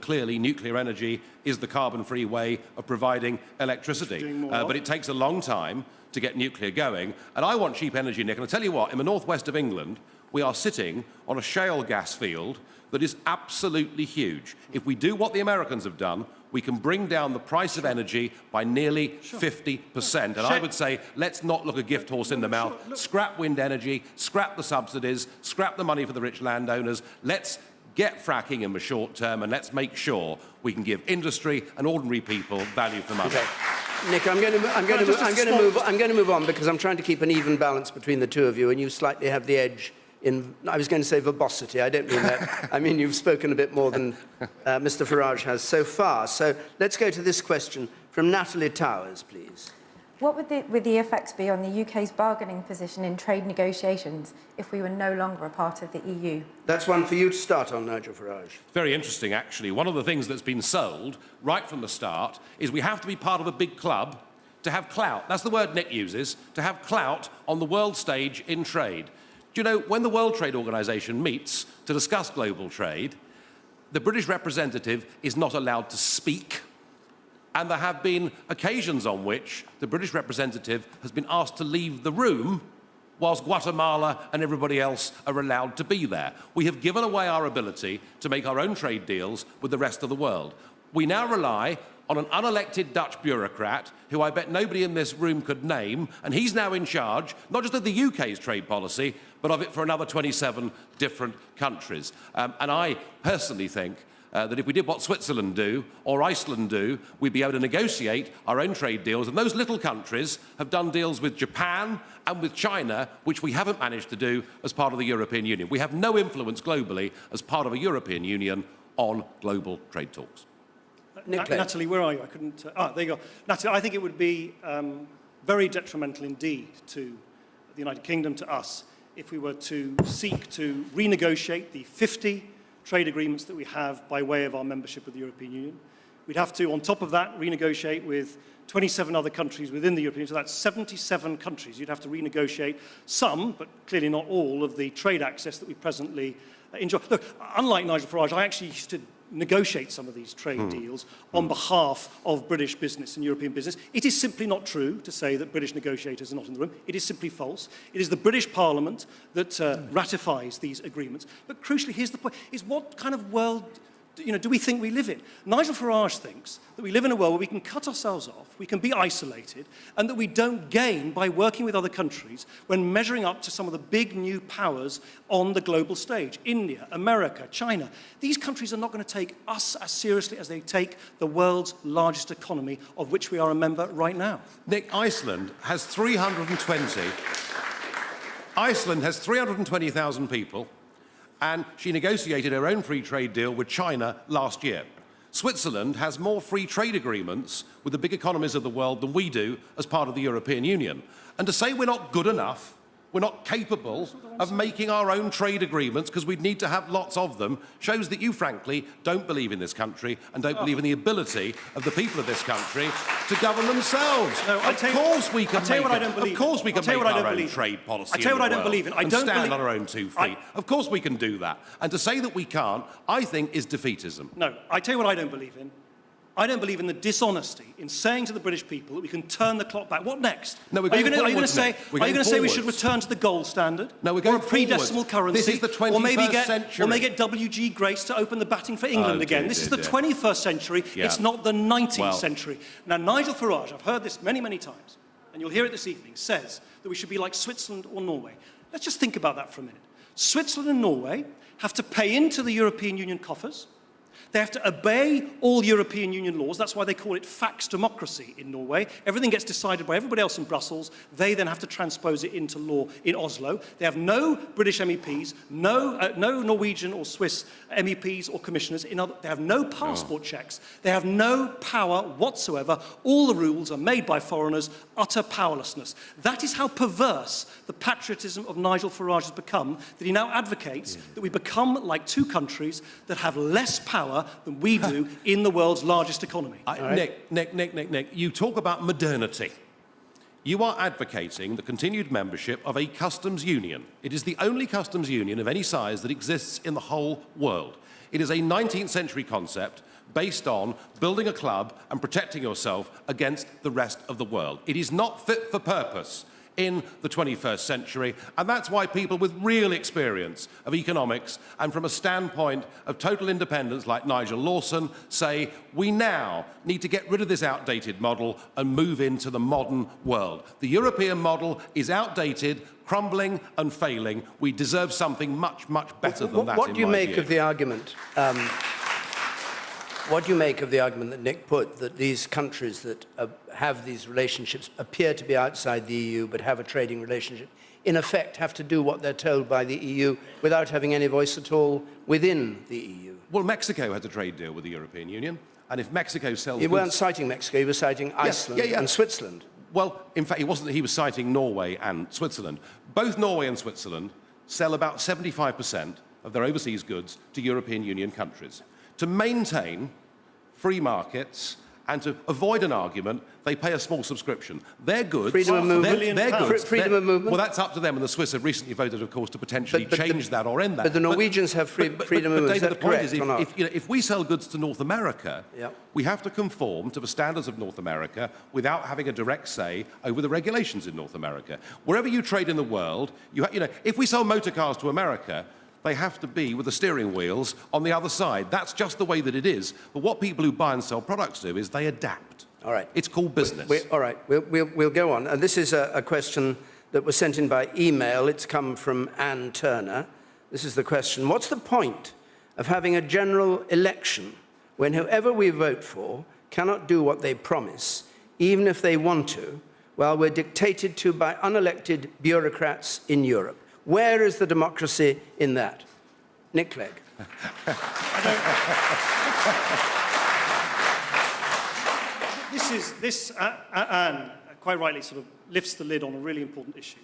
clearly nuclear energy is the carbon-free way of providing electricity. But it takes a long time to get nuclear going. And I want cheap energy, Nick. And I'll tell you what, in the northwest of England, we are sitting on a shale gas field that is absolutely huge. If we do what the Americans have done, we can bring down the price of energy by nearly 50%. And I would say, let's not look a gift horse in the mouth. Scrap wind energy, scrap the subsidies, scrap the money for the rich landowners. Let's get fracking in the short term, and let's make sure we can give industry and ordinary people value for money. Okay. Nick, I'm going to move on because I'm trying to keep an even balance between the two of you, and you slightly have the edge in, I was going to say verbosity, I don't mean that. I mean you've spoken a bit more than Mr. Farage has so far. So let's go to this question from Natalie Towers, please. What would the effects be on the UK's bargaining position in trade negotiations if we were no longer a part of the EU? That's one for you to start on, Nigel Farage. Very interesting, actually. One of the things that's been sold right from the start is we have to be part of a big club to have clout. That's the word Nick uses, to have clout on the world stage in trade. Do you know, when the World Trade Organization meets to discuss global trade, the British representative is not allowed to speak. And there have been occasions on which the British representative has been asked to leave the room whilst Guatemala and everybody else are allowed to be there. We have given away our ability to make our own trade deals with the rest of the world. We now rely on an unelected Dutch bureaucrat who I bet nobody in this room could name, and he's now in charge, not just of the UK's trade policy, but of it for another 27 different countries. And I personally think that if we did what Switzerland do or Iceland do, we'd be able to negotiate our own trade deals. And those little countries have done deals with Japan and with China, which we haven't managed to do as part of the European Union. We have no influence globally as part of a European Union on global trade talks. Natalie, where are you? I couldn't... there you go. Natalie, I think it would be very detrimental indeed to the United Kingdom, to us, if we were to seek to renegotiate the 50 trade agreements that we have by way of our membership of the European Union. We'd have to, on top of that, renegotiate with 27 other countries within the European Union. So that's 77 countries. You'd have to renegotiate some, but clearly not all, of the trade access that we presently enjoy. Look, unlike Nigel Farage, I actually used to negotiate some of these trade deals on behalf of British business and European business. It is simply not true to say that British negotiators are not in the room. It is simply false. It is the British Parliament that ratifies these agreements. But crucially, here's the point, is what kind of world do we think we live in? Nigel Farage thinks that we live in a world where we can cut ourselves off, we can be isolated, and that we don't gain by working with other countries when measuring up to some of the big new powers on the global stage. India, America, China. These countries are not going to take us as seriously as they take the world's largest economy, of which we are a member right now. Nick, Iceland has 320,000 people, and she negotiated her own free trade deal with China last year. Switzerland has more free trade agreements with the big economies of the world than we do as part of the European Union. And to say we're not good enough, we're not capable of making our own trade agreements because we'd need to have lots of them, shows that you, frankly, don't believe in this country and don't believe in the ability of the people of this country to govern themselves. No, of course we can make our own trade policy. I tell you what I don't believe in. I don't stand on our own 2 feet. Of course we can do that. And to say that we can't, I think, is defeatism. No, I tell you what I don't believe in. I don't believe in the dishonesty in saying to the British people that we can turn the clock back. What next? No, are you going to say we should return to the gold standard? No, we're going or a pre-decimal currency? This is the 21st century. Or maybe get W.G. Grace to open the batting for England again. This is the 21st century. Yeah. It's not the 19th century. Now, Nigel Farage, I've heard this many, many times, and you'll hear it this evening, says that we should be like Switzerland or Norway. Let's just think about that for a minute. Switzerland and Norway have to pay into the European Union coffers. They have to obey all European Union laws. That's why they call it fax democracy in Norway. Everything gets decided by everybody else in Brussels. They then have to transpose it into law in Oslo. They have no British MEPs, no Norwegian or Swiss MEPs or commissioners. They have no passport checks. They have no power whatsoever. All the rules are made by foreigners, utter powerlessness. That is how perverse the patriotism of Nigel Farage has become, that he now advocates that we become like two countries that have less power than we do in the world's largest economy. Nick, you talk about modernity. You are advocating the continued membership of a customs union. It is the only customs union of any size that exists in the whole world. It is a 19th century concept based on building a club and protecting yourself against the rest of the world. It is not fit for purpose in the 21st century, and that's why people with real experience of economics and from a standpoint of total independence like Nigel Lawson say we now need to get rid of this outdated model and move into the modern world. The European model is outdated, crumbling and failing. We deserve something much, much better than that. What do you make of the argument? What do you make of the argument that Nick put, that these countries that have these relationships appear to be outside the EU but have a trading relationship, in effect have to do what they're told by the EU without having any voice at all within the EU? Well, Mexico had a trade deal with the European Union, and if Mexico sells... You weren't citing Mexico, you were citing Iceland and Switzerland. Well, in fact, it wasn't that he was citing Norway and Switzerland. Both Norway and Switzerland sell about 75% of their overseas goods to European Union countries. To maintain free markets and to avoid an argument, they pay a small subscription. Their goods... Freedom of movement? Their goods, freedom of movement? Well, that's up to them, and the Swiss have recently voted, of course, to potentially change that or end that. But the Norwegians have freedom of movement. David, Is that the point is, correct if we sell goods to North America, we have to conform to the standards of North America without having a direct say over the regulations in North America. Wherever you trade in the world, if we sell motor cars to America, they have to be with the steering wheels on the other side. That's just the way that it is. But what people who buy and sell products do is they adapt. All right. It's called business. All right, we'll go on. And this is a question that was sent in by email. It's come from Anne Turner. This is the question. What's the point of having a general election when whoever we vote for cannot do what they promise, even if they want to, while we're dictated to by unelected bureaucrats in Europe? Where is the democracy in that? Nick Clegg. Anne, quite rightly, sort of lifts the lid on a really important issue.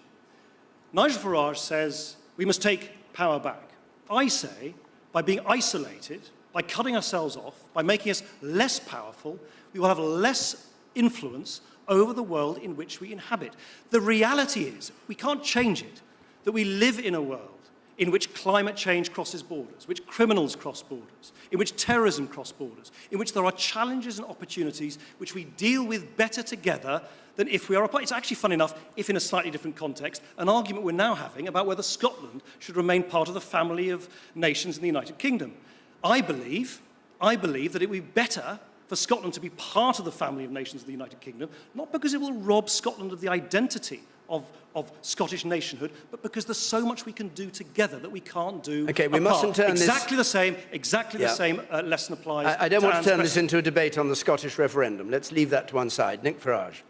Nigel Farage says we must take power back. I say, by being isolated, by cutting ourselves off, by making us less powerful, we will have less influence over the world in which we inhabit. The reality is, we can't change it, that we live in a world in which climate change crosses borders, which criminals cross borders, in which terrorism crosses borders, in which there are challenges and opportunities which we deal with better together than if we are apart. It's actually, fun enough, if in a slightly different context, an argument we're now having about whether Scotland should remain part of the family of nations in the United Kingdom. I believe that it would be better for Scotland to be part of the family of nations of the United Kingdom, not because it will rob Scotland of the identity of Scottish nationhood, but because there's so much we can do together that we can't do Okay, we mustn't turn exactly the same lesson applies. I don't want to turn this into a debate on the Scottish referendum. Let's leave that to one side. Nick Farage.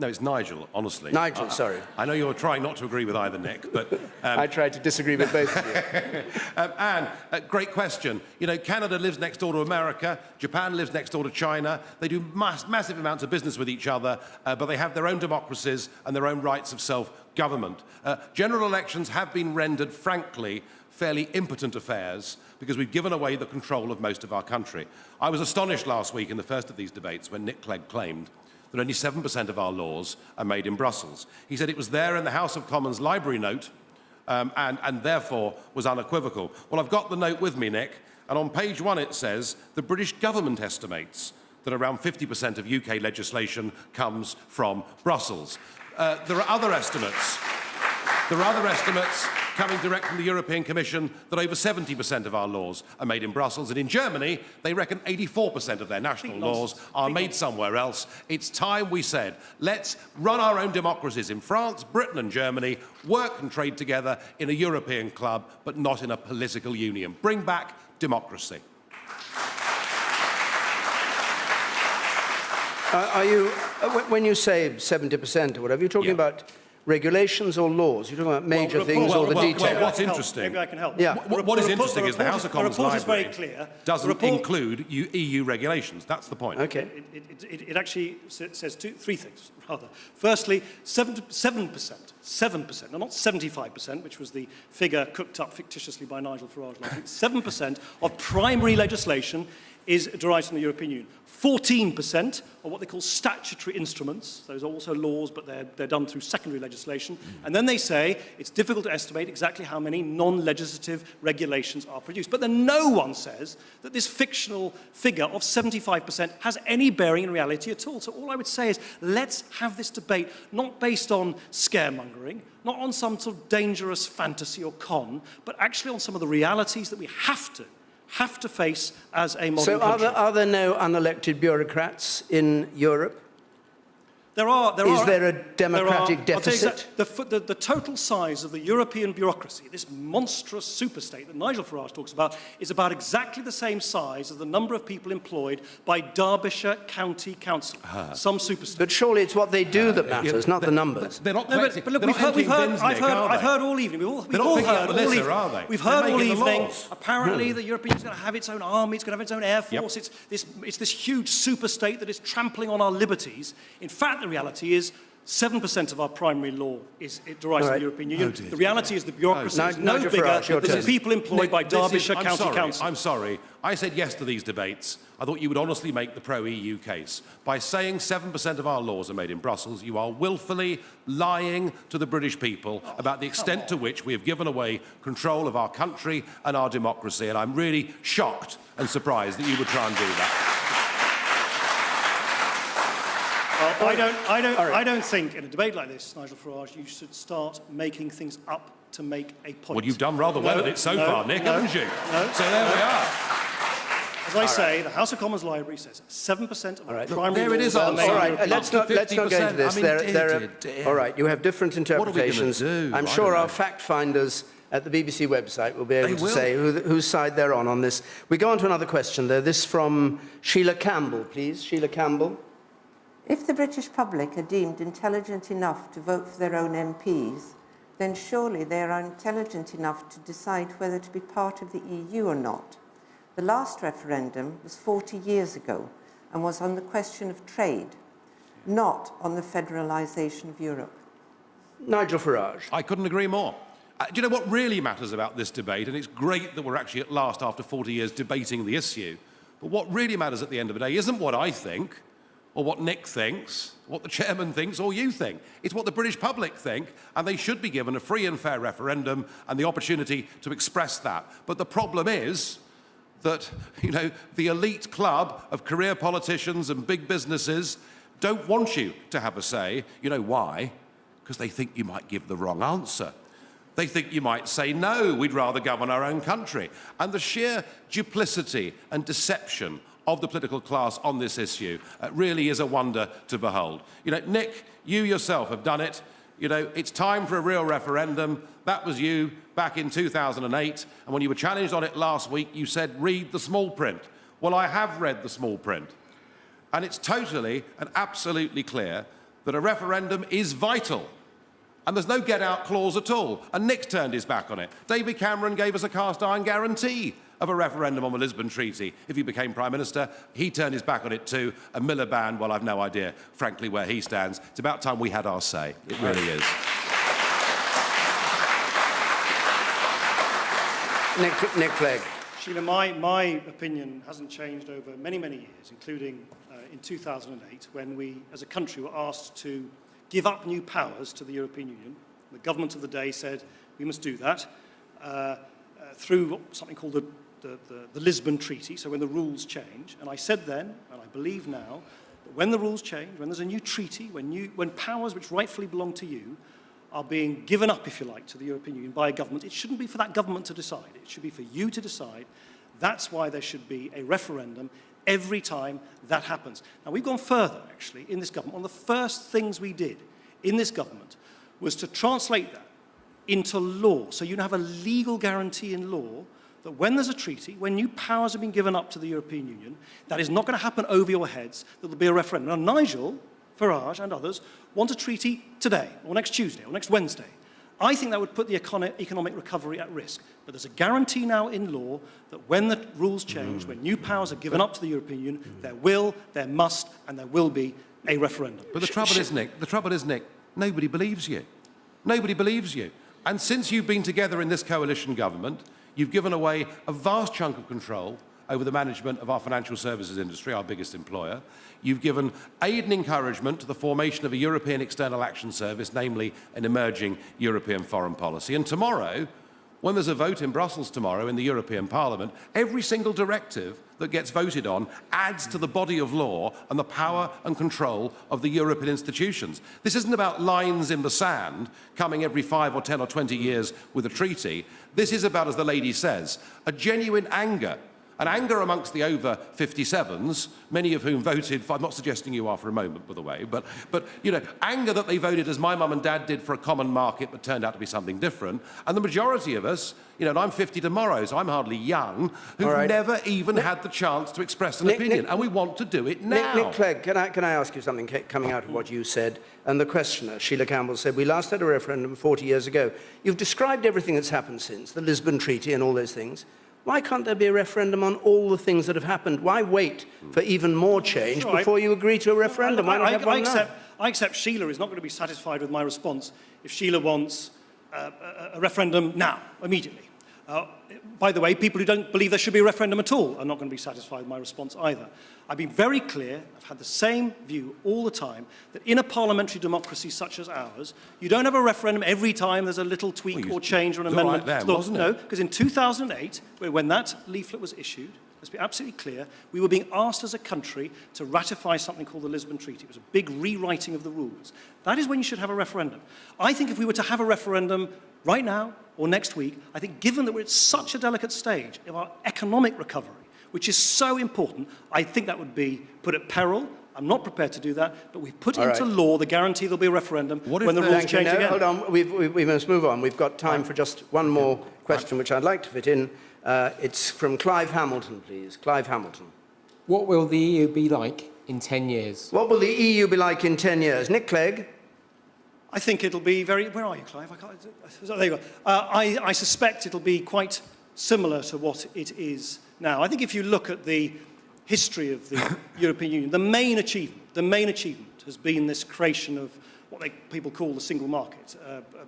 No, it's Nigel, honestly. Nigel, sorry. I know you're trying not to agree with either Nick, but... I tried to disagree with both of you. Anne, great question. You know, Canada lives next door to America, Japan lives next door to China. They do massive amounts of business with each other, but they have their own democracies and their own rights of self-government. General elections have been rendered, frankly, fairly impotent affairs because we've given away the control of most of our country. I was astonished last week in the first of these debates when Nick Clegg claimed that only 7% of our laws are made in Brussels. He said it was there in the House of Commons library note and therefore was unequivocal. Well, I've got the note with me, Nick, and on page 1 it says the British government estimates that around 50% of UK legislation comes from Brussels. There are other estimates. There are other estimates coming direct from the European Commission that over 70% of our laws are made in Brussels. And in Germany, they reckon 84% of their national laws are made somewhere else. It's time we said, let's run our own democracies in France, Britain and Germany, work and trade together in a European club, but not in a political union. Bring back democracy. Are you, when you say 70% or whatever, you're talking about regulations or laws? You're talking about major things or the details? Well, what's interesting... Maybe I can help. Yeah. What is interesting is the House of Commons Library doesn't include include EU regulations. That's the point. Okay. It actually says three things, rather. Firstly, 7%, no, not 75%, which was the figure cooked up fictitiously by Nigel Farage last week, 7% of primary legislation is derived from the European Union. 14% are what they call statutory instruments. Those are also laws, but they're done through secondary legislation. And then they say it's difficult to estimate exactly how many non-legislative regulations are produced. But then no one says that this fictional figure of 75% has any bearing in reality at all. So all I would say is let's have this debate not based on scaremongering, not on some sort of dangerous fantasy or con, but actually on some of the realities that we have to face as a modern country. So are there no unelected bureaucrats in Europe? There are. Is there a democratic deficit? The total size of the European bureaucracy, this monstrous superstate that Nigel Farage talks about, is about exactly the same size as the number of people employed by Derbyshire County Council, some superstate. But surely it's what they do that matters, not the numbers. They're not. No, but look, I've heard all evening. We've all heard all evening. We've heard all evening. Apparently, the European Union is going to have its own army. It's going to have its own air force. It's this huge superstate that is trampling on our liberties. In fact, the reality is 7% of our primary law derives from the European Union. The reality is the bureaucracy is no bigger than the people employed by Derbyshire County Council. I'm sorry. I said yes to these debates. I thought you would honestly make the pro-EU case. By saying 7% of our laws are made in Brussels, you are willfully lying to the British people about the extent to which we have given away control of our country and our democracy. And I'm really shocked and surprised that you would try and do that. Well, I don't think in a debate like this, Nigel Farage, you should start making things up to make a point. Well, you've done rather well at it so far, Nick, haven't you? So there we are. As I say, the House of Commons Library says 7% of our primary there it is. laws are made. All right, let's not go into this. All right, you have different interpretations. What are we gonna do? I'm sure our fact finders at the BBC website will be able to say whose side they're on this. We go on to another question, though. This from Sheila Campbell, please. Sheila Campbell. If the British public are deemed intelligent enough to vote for their own MPs, then surely they are intelligent enough to decide whether to be part of the EU or not. The last referendum was 40 years ago and was on the question of trade, not on the federalisation of Europe. Nigel Farage. I couldn't agree more. Do you know what really matters about this debate? And it's great that we're actually at last, after 40 years, debating the issue. But what really matters at the end of the day isn't what I think, or what Nick thinks, what the chairman thinks, or you think. It's what the British public think, and they should be given a free and fair referendum and the opportunity to express that. But the problem is that, you know, the elite club of career politicians and big businesses don't want you to have a say. You know why? Because they think you might give the wrong answer. They think you might say, no, we'd rather govern our own country. And the sheer duplicity and deception of the political class on this issue really is a wonder to behold. You know, Nick, you yourself have done it. You know, it's time for a real referendum. That was you back in 2008. And when you were challenged on it last week, you said, read the small print. Well, I have read the small print. And it's totally and absolutely clear that a referendum is vital. And there's no get-out clause at all. And Nick's turned his back on it. David Cameron gave us a cast-iron guarantee of a referendum on the Lisbon Treaty if he became Prime Minister. He turned his back on it too. And Miliband, well, I've no idea, frankly, where he stands. It's about time we had our say. It really is. Nick Clegg. Sheila, my opinion hasn't changed over many, many years, including in 2008, when we, as a country, were asked to give up new powers to the European Union. The government of the day said we must do that through something called the Lisbon Treaty, so when the rules change. And I said then, and I believe now, that when the rules change, when there's a new treaty, when powers which rightfully belong to you are being given up, if you like, to the European Union by a government, it shouldn't be for that government to decide. It should be for you to decide. That's why there should be a referendum every time that happens. Now, we've gone further, actually, in this government. One of the first things we did in this government was to translate that into law. So you have a legal guarantee in law that when there's a treaty, when new powers have been given up to the European Union, that is not going to happen over your heads, that there'll be a referendum. Now, Nigel Farage and others want a treaty today, or next Tuesday, or next Wednesday. I think that would put the economic recovery at risk. But there's a guarantee now in law that when the rules change, when new powers are given up to the European Union, there must, and there will be a referendum. But the trouble is, Nick, nobody believes you. Nobody believes you. And since you've been together in this coalition government, you've given away a vast chunk of control over the management of our financial services industry, our biggest employer. You've given aid and encouragement to the formation of a European External Action Service, namely an emerging European foreign policy. And tomorrow, when there's a vote in Brussels tomorrow in the European Parliament, every single directive that gets voted on adds to the body of law and the power and control of the European institutions. This isn't about lines in the sand coming every 5 or 10 or 20 years with a treaty. This is about, as the lady says, a genuine anger. An anger amongst the over 57s, many of whom voted for, I'm not suggesting you are for a moment, by the way, but you know, anger that they voted as my mum and dad did for a common market but turned out to be something different. And the majority of us, you know, and I'm 50 tomorrow, so I'm hardly young, who've never even had the chance to express an opinion, and we want to do it now. Nick Clegg, can I ask you something coming out of what you said? And the questioner, Sheila Campbell, said, we last had a referendum 40 years ago. You've described everything that's happened since, the Lisbon Treaty and all those things. Why can't there be a referendum on all the things that have happened? Why wait for even more change before you agree to a referendum? Why not have one now? I accept Sheila is not going to be satisfied with my response if Sheila wants a referendum now, immediately. By the way, people who don't believe there should be a referendum at all are not going to be satisfied with my response either. I've been very clear, I've had the same view all the time, that in a parliamentary democracy such as ours, you don't have a referendum every time there's a little tweak or change or an amendment. Right then, wasn't it? No, because in 2008, when that leaflet was issued, let's be absolutely clear, we were being asked as a country to ratify something called the Lisbon Treaty. It was a big rewriting of the rules. That is when you should have a referendum. I think if we were to have a referendum right now or next week, I think given that we're at such a delicate stage of our economic recovery, which is so important, I think that would be put at peril. I'm not prepared to do that, but we've put into law the guarantee there'll be a referendum when the rules change again. Hold on, we must move on. We've got time for just one more question, which I'd like to fit in. It's from Clive Hamilton, please. Clive Hamilton. What will the EU be like in 10 years? What will the EU be like in 10 years? Nick Clegg? I think it'll be very... Where are you, Clive? There you go. I suspect it'll be quite similar to what it is now. I think if you look at the history of the European Union, the main achievement has been this creation of what people call the single market.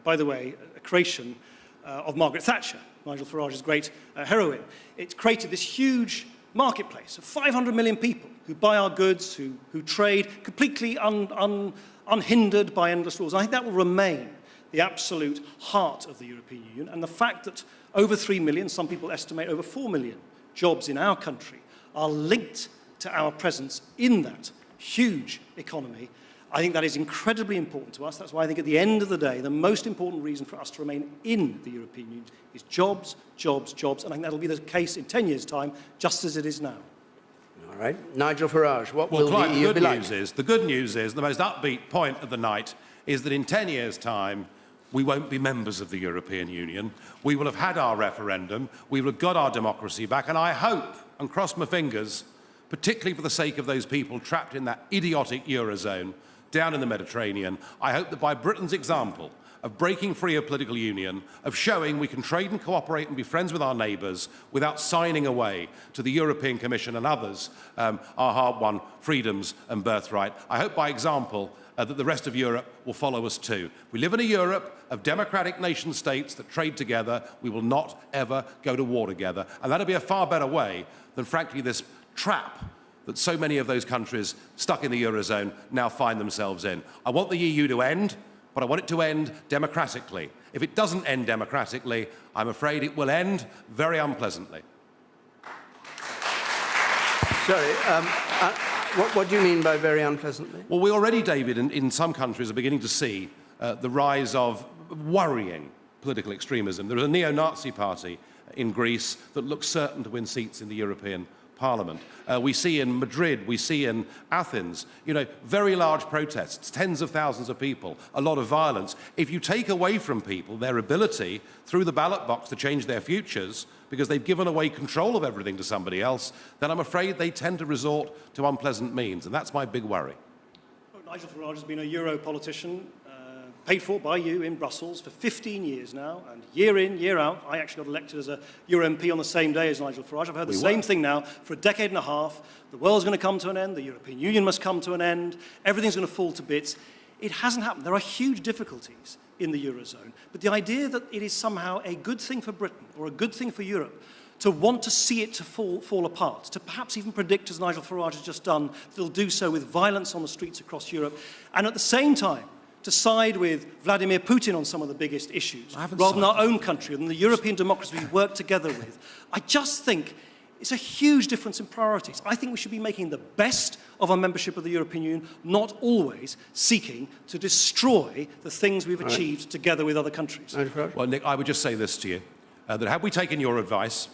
By the way, a creation of Margaret Thatcher, Nigel Farage's great heroine. It created this huge marketplace of 500 million people who buy our goods, who trade, completely unhindered by endless rules. I think that will remain the absolute heart of the European Union. And the fact that over 3 million, some people estimate over 4 million jobs in our country are linked to our presence in that huge economy, I think that is incredibly important to us. That's why I think at the end of the day, the most important reason for us to remain in the European Union is jobs, jobs, jobs. And I think that'll be the case in 10 years' time, just as it is now. All right. Nigel Farage, what will Clive, the EU be like? The good news is, the most upbeat point of the night is that in 10 years' time, we won't be members of the European Union. We will have had our referendum. We will have got our democracy back. And I hope, and cross my fingers, particularly for the sake of those people trapped in that idiotic Eurozone down in the Mediterranean, I hope that by Britain's example of breaking free of political union, of showing we can trade and cooperate and be friends with our neighbours without signing away to the European Commission and others our hard-won freedoms and birthright, I hope by example that the rest of Europe will follow us too. We live in a Europe of democratic nation states that trade together. We will not ever go to war together. And that'll be a far better way than, frankly, this trap that so many of those countries stuck in the Eurozone now find themselves in. I want the EU to end, but I want it to end democratically. If it doesn't end democratically, I'm afraid it will end very unpleasantly. Sorry, what do you mean by very unpleasantly? Well, we already, David, in some countries are beginning to see the rise of worrying political extremism. There is a neo-Nazi party in Greece that looks certain to win seats in the European Parliament. We see in Madrid, we see in Athens, you know, very large protests, tens of thousands of people, a lot of violence. If you take away from people their ability through the ballot box to change their futures, because they've given away control of everything to somebody else, then I'm afraid they tend to resort to unpleasant means, and that's my big worry. Nigel Farage has been a Euro politician, paid for by you in Brussels for 15 years now, and year in, year out, I actually got elected as a Euro MP on the same day as Nigel Farage. I've heard the same thing now for a decade and a half. The world's going to come to an end, the European Union must come to an end, everything's going to fall to bits. It hasn't happened. There are huge difficulties in the Eurozone, but the idea that it is somehow a good thing for Britain or a good thing for Europe to want to see it to fall apart, to perhaps even predict, as Nigel Farage has just done, that they'll do so with violence on the streets across Europe, and at the same time, to side with Vladimir Putin on some of the biggest issues, rather than our own country and the European democracy we work together with. I just think it's a huge difference in priorities. I think we should be making the best of our membership of the European Union, not always seeking to destroy the things we've achieved together with other countries. Well, Nick, I would just say this to you, that had we taken your advice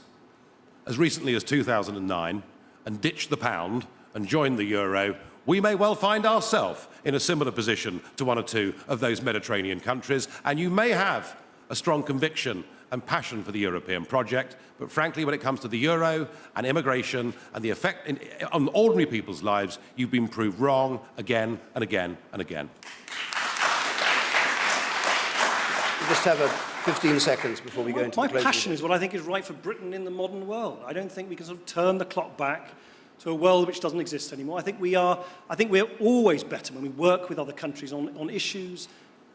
as recently as 2009 and ditched the pound and joined the euro, we may well find ourselves in a similar position to one or two of those Mediterranean countries, and you may have a strong conviction and passion for the European project, but frankly, when it comes to the euro and immigration and the effect on ordinary people's lives, you've been proved wrong again and again and again. We just have 15 seconks before we go into the My passion is what I think is right for Britain in the modern world. I don't think we can sort of turn the clock back to a world which doesn't exist anymore. I think we're always better when we work with other countries on issues.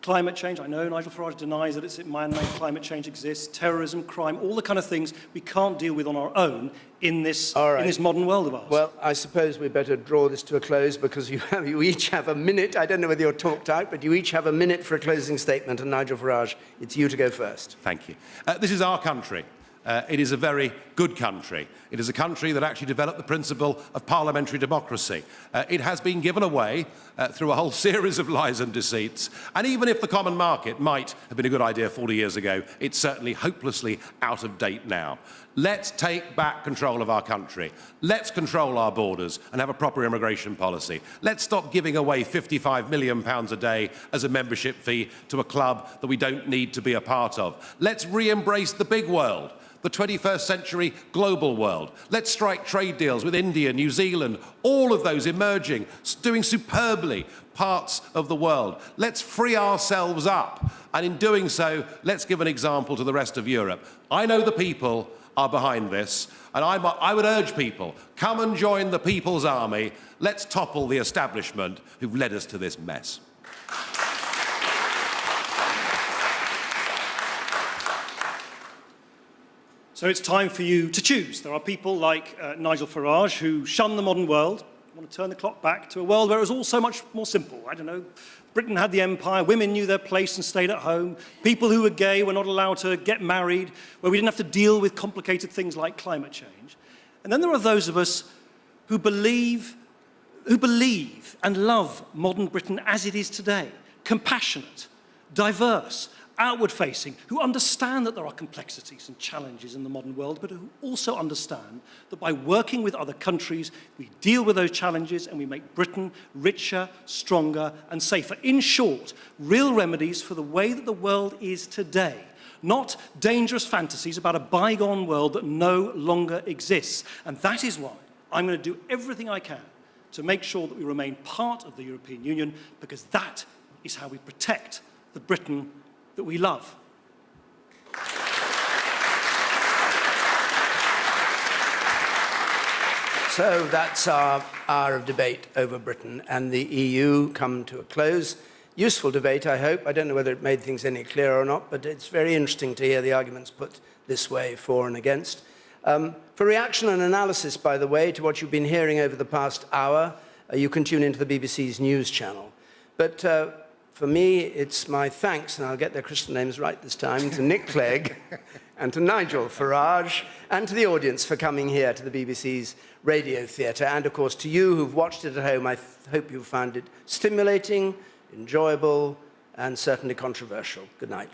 Climate change, I know Nigel Farage denies that it's man-made climate change exists, terrorism, crime, all the kind of things we can't deal with on our own in this modern world of ours. Well, I suppose we better draw this to a close because you each have a minute. I don't know whether you're talked out, but you each have a minute for a closing statement. And Nigel Farage, it's you to go first. Thank you. This is our country. It is a very good country. It is a country that actually developed the principle of parliamentary democracy. It has been given away through a whole series of lies and deceits. And even if the common market might have been a good idea 40 years ago, it's certainly hopelessly out of date now. Let's take back control of our country. Let's control our borders and have a proper immigration policy. Let's stop giving away £55 million a day as a membership fee to a club that we don't need to be a part of. Let's re-embrace the big world, the 21st century global world. Let's strike trade deals with India, New Zealand, all of those emerging, doing superbly parts of the world. Let's free ourselves up, and in doing so, let's give an example to the rest of Europe. I know the people are behind this, and I would urge people, come and join the People's Army. Let's topple the establishment who've led us to this mess. So it's time for you to choose. There are people like Nigel Farage who shun the modern world, want to turn the clock back to a world where it was all so much more simple. I don't know, Britain had the empire, women knew their place and stayed at home, people who were gay were not allowed to get married, where we didn't have to deal with complicated things like climate change. And then there are those of us who believe and love modern Britain as it is today, compassionate, diverse, outward-facing, who understand that there are complexities and challenges in the modern world, but who also understand that by working with other countries, we deal with those challenges and we make Britain richer, stronger, and safer. In short, real remedies for the way that the world is today, not dangerous fantasies about a bygone world that no longer exists. And that is why I'm going to do everything I can to make sure that we remain part of the European Union, because that is how we protect the Britain that we love. So that's our hour of debate over Britain and the EU come to a close. Useful debate, I hope. I don't know whether it made things any clearer or not, but it's very interesting to hear the arguments put this way, for and against. For reaction and analysis, by the way, to what you've been hearing over the past hour, you can tune into the BBC's news channel. But for me, it's my thanks, and I'll get their Christian names right this time, to Nick Clegg and to Nigel Farage, and to the audience for coming here to the BBC's Radio Theatre, and of course to you who've watched it at home. I hope you found it stimulating, enjoyable, and certainly controversial. Good night.